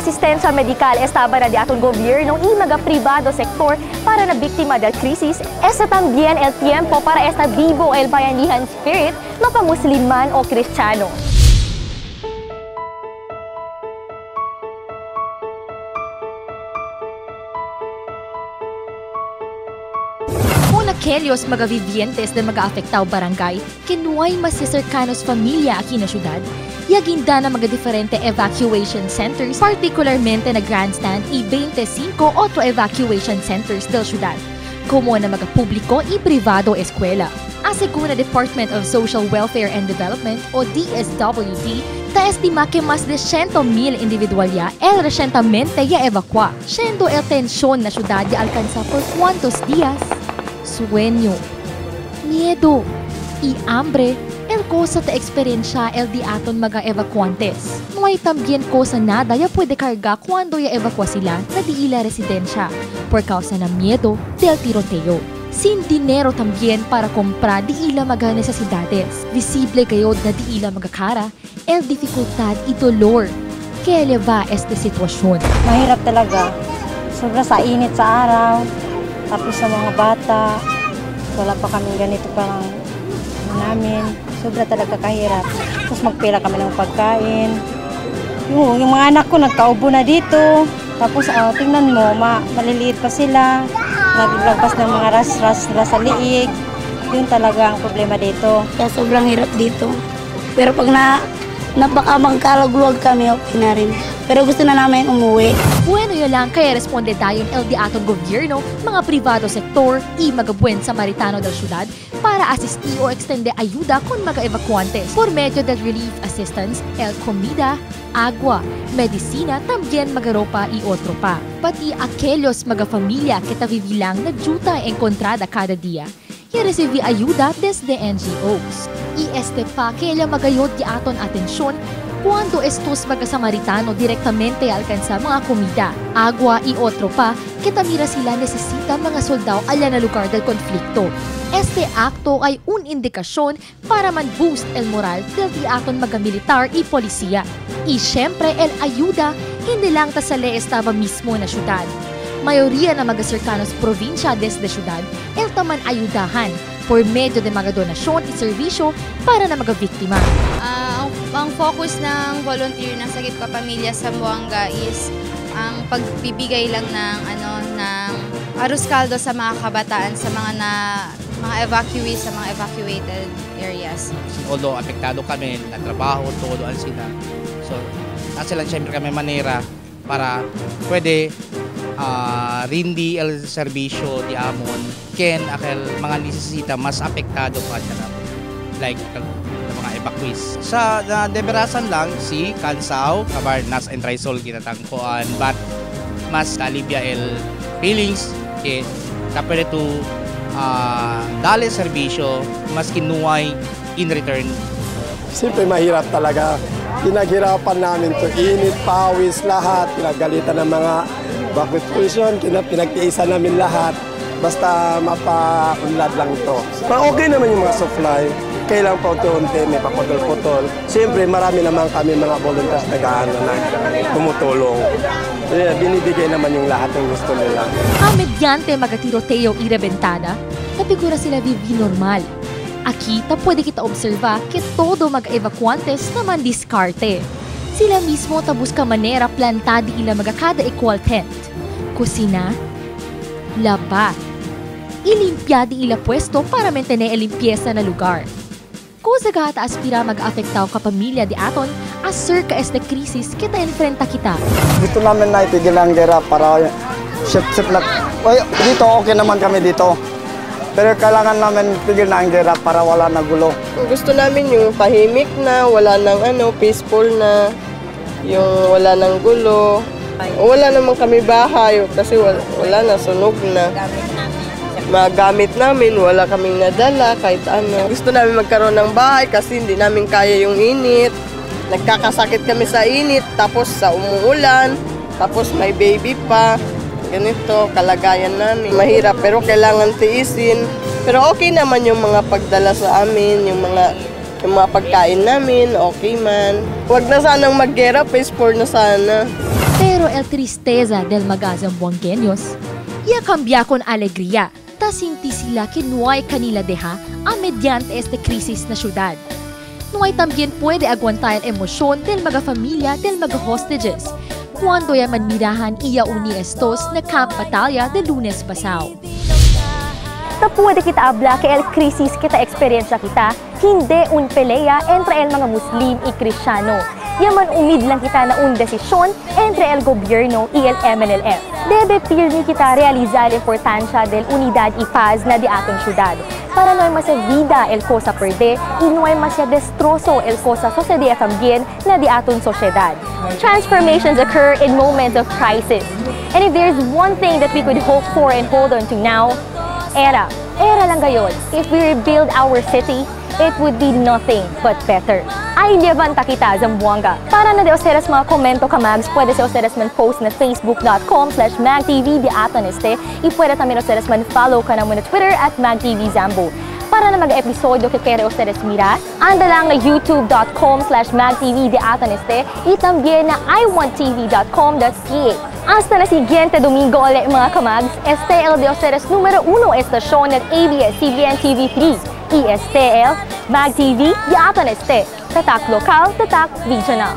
asistensya medikal estaba na di aton gobyerno y mga privado sektor para na biktima del krisis, esta también el tiempo para esta vivo el bayanihan spirit mapamusliman o kristyano. Aquellos mga vivientes na mga-afektaw barangay, kinuhay mas si cercanos familia aquí na syudad, yaginda na mga diferente evacuation centers, particularmente na Grandstand y 25 otro evacuation centers del syudad, como na mga publiko y privado eskwela. Según na Department of Social Welfare and Development o DSWD, ta-estima que más de 100,000 individualya el recientemente ya evacua, siendo el tensyon na syudad ya alcanza por cuantos días. Sueño, miedo, y hambre, el cosa ta experiencia el di aton mga evacuantes. No hay también cosa nada ya puede carga cuando ya evacua sila na di ila residensya por causa ng miedo del tiroteo. Sin dinero también para comprar di ila mga necesidades. Visible kayo na di ila magakara el dificultad y dolor que eleva esta sitwasyon. Mahirap talaga. Sobra sa init sa araw. Tapos sa mga bata, wala pa kami ganito parang namin. Sobra talaga kahirap. Tapos magpila kami ng pagkain. Yung mga anak ko nagkaubo na dito. Tapos tingnan mo, maliliit pa sila. Naglagpas ng mga ras sa liig. Yun talaga ang problema dito. Kaya sobrang hirap dito. Pero pag napakabang kalagluwag kami, okay na rin. Pero gusto na namin umuwi. Bueno yun lang, kaya responde tayo el di atong gobyerno, mga privado sektor, y mga buen samaritano del syudad para asisti o extende ayuda con mga evacuantes por medio del relief assistance, el comida, agua, medicina, también mga ropa y otro pa. Pati aquellos mga familia que tavivilang na juta encontrada cada día y recibí ayuda desde NGOs. Y este pa que ella magayod di aton atensyon cuando estos mga samaritano directamente alcanza mga komida, agua y otro pa, que tamira sila necesita mga soldado ala na lugar del konflikto. Este acto ay un indikasyon para man-boost el moral del di aton mga militar y polisya. Y syempre el ayuda, hindi lang ta sa le estaba mismo na syudad. Mayoría na mga cercanos probinsya desde syudad, el taman ayudahan por medio de mga donasyon at serbisyo para na mga biktima. Ang focus ng volunteer ng Sakit Kapamilya sa Zamboanga is ang pagbibigay lang ng arroz caldo sa mga kabataan, sa mga evacuees, sa mga evacuated areas. Although apektado kami, natrabaho, tuloan sila. So, kasi lang siyempre kami manera para pwede rindi el serbisyo di amon ken akel mga nisisita mas apektado pa siya like mga evacuees. Sa deberasan lang si Kansao, kabar nas entrisol kinatangkuan but mas kalibya el feelings ke kapere to dale serbisyo mas kinuway in return. Siyempre mahirap talaga. Pinaghirapan namin to init, pawis, lahat. Pinagalitan ng mga evacuation, pinagtiisan namin lahat. Basta mapaunlad lang to. Pero okay naman yung mga supply. Kailang pa unti-unti, may paputol-putol. Siyempre, marami naman kami mga volunteers na tumutulong. Binibigay naman yung lahat ng gusto nila. Mediante magatiroteo y rebentada, napigura sila vivi normal. Aquí, pwede kita observa que todo mag-evacuantes naman diskarte. Sila mismo busca manera plantadi ila magakada equal tent. Kusina, labat, ilimpiadi ila pwesto para mantener el limpieza na lugar. Kusa gata aspira mag-afektaw ka pamilya di aton, aser ka este krisis kita enfrenta kita. Dito namin na itigil ang gera para sip-sip lang. Dito okay naman kami dito. Pero kailangan namin tigil na ang gera para wala na gulo. Gusto namin yung tahimik na, wala nang peaceful na, yung wala nang gulo. Wala naman kami bahay kasi wala na, sunog na. Mga gamit namin, wala kaming nadala kahit ano. Gusto namin magkaroon ng bahay kasi hindi namin kaya yung init. Nagkakasakit kami sa init, tapos sa umuulan, tapos may baby pa. Ganito, kalagayan namin. Mahirap pero kailangan tiisin. Pero okay naman yung mga pagdala sa amin, yung mga Yung mga pagkain namin, okay man. Huwag na sanang mag-gera, peaceful na sana. Pero el tristeza del magazang buanggenyos, ya cambia con alegría, tasinti sila que no hay kanila deja a mediante este crisis na syudad. No hay también puede aguantar el emosyon del mga familia del mga hostages, cuando ya manmirahan iya uni estos na Camp Batalya de Lunes pasao. Na puede kita habla que el crisis kita experiencia kita, hindi un pelea entre el mga Muslim y Kristiyano. Yaman umid lang kita na un desisyon entre el gobierno y el MNLF. Debe firme kita realizar la importancia del unidad y paz na di aton syudad. Para no hay más vida el cosa perde y no hay más destrozo el cosa sucedía también na di aton sociedad. Transformations occur in moments of crisis. And if there's one thing that we could hope for and hold on to now, era lang gayon. If we rebuild our city, it would be nothing but better. Ay levanta kita, Zamboanga. Para na de ustedes mga komento kamags, puede ser ustedes man post na facebook.com/magtv de aton este y puede también ustedes man follow ka naman na Twitter @magtvzambo. Para na mga episodio que quiere ustedes mirar, anda lang na youtube.com/magtv de aton este y también na iwanttv.com.ca. Hasta na siguiente domingo ulit mga kamags, este el de ustedes número 1 estasyon at ABS-CBN TV3. ESTL, Mag TV, di aton este. Tatak lokal, tatak regional.